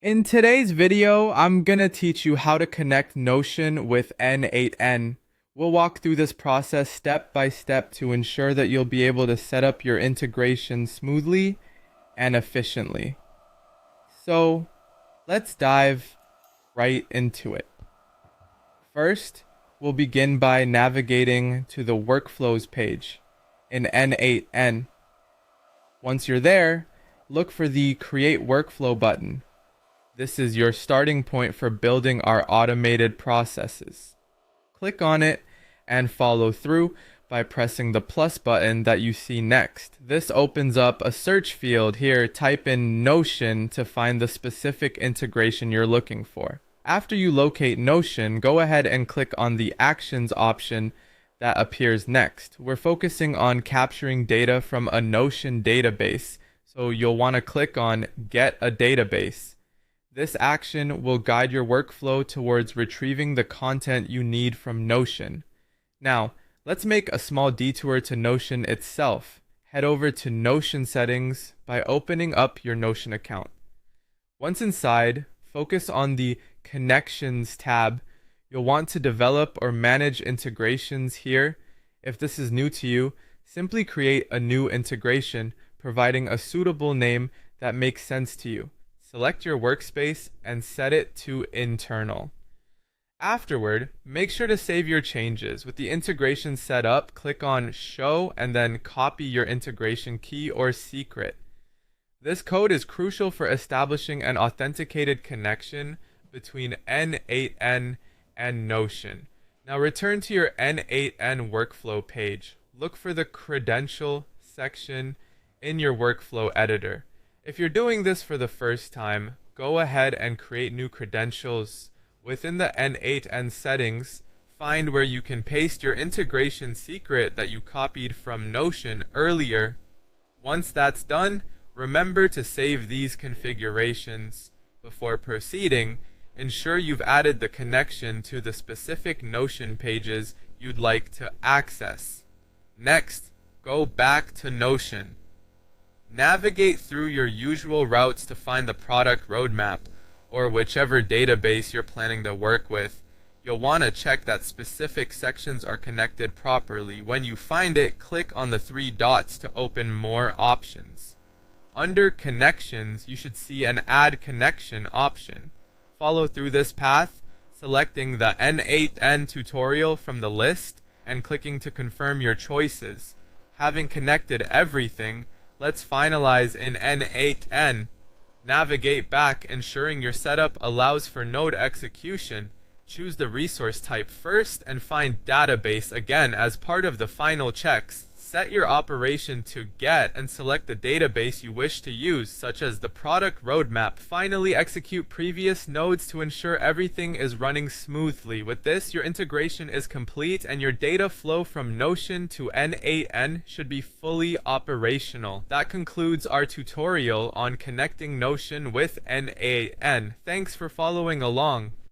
In today's video, I'm gonna teach you how to connect Notion with n8n. We'll walk through this process step by step to ensure that you'll be able to set up your integration smoothly and efficiently. So, let's dive right into it. First, we'll begin by navigating to the Workflows page in n8n. Once you're there, look for the Create Workflow button. This is your starting point for building our automated processes. Click on it and follow through by pressing the plus button that you see next. This opens up a search field here. Type in Notion to find the specific integration you're looking for. After you locate Notion, go ahead and click on the Actions option that appears next. We're focusing on capturing data from a Notion database, so you'll want to click on Get a Database. This action will guide your workflow towards retrieving the content you need from Notion. Now, let's make a small detour to Notion itself. Head over to Notion settings by opening up your Notion account. Once inside, focus on the Connections tab. You'll want to develop or manage integrations here. If this is new to you, simply create a new integration, providing a suitable name that makes sense to you. Select your workspace and set it to internal. Afterward, make sure to save your changes. With the integration set up, click on Show and then copy your integration key or secret. This code is crucial for establishing an authenticated connection between n8n and Notion. Now return to your n8n workflow page. Look for the credential section in your workflow editor. If you're doing this for the first time, go ahead and create new credentials. Within the n8n settings, find where you can paste your integration secret that you copied from Notion earlier. Once that's done, remember to save these configurations. Before proceeding, ensure you've added the connection to the specific Notion pages you'd like to access. Next, go back to Notion. Navigate through your usual routes to find the product roadmap, or whichever database you're planning to work with. You'll want to check that specific sections are connected properly. When you find it, click on the three dots to open more options. Under Connections, you should see an Add Connection option. Follow through this path, selecting the n8n tutorial from the list and clicking to confirm your choices. Having connected everything, let's finalize in n8n. Navigate back, ensuring your setup allows for node execution. Choose the resource type first and find database again as part of the final checks. Set your operation to get and select the database you wish to use, such as the product roadmap. Finally, execute previous nodes to ensure everything is running smoothly. With this, your integration is complete and your data flow from Notion to n8n should be fully operational. That concludes our tutorial on connecting Notion with n8n. Thanks for following along.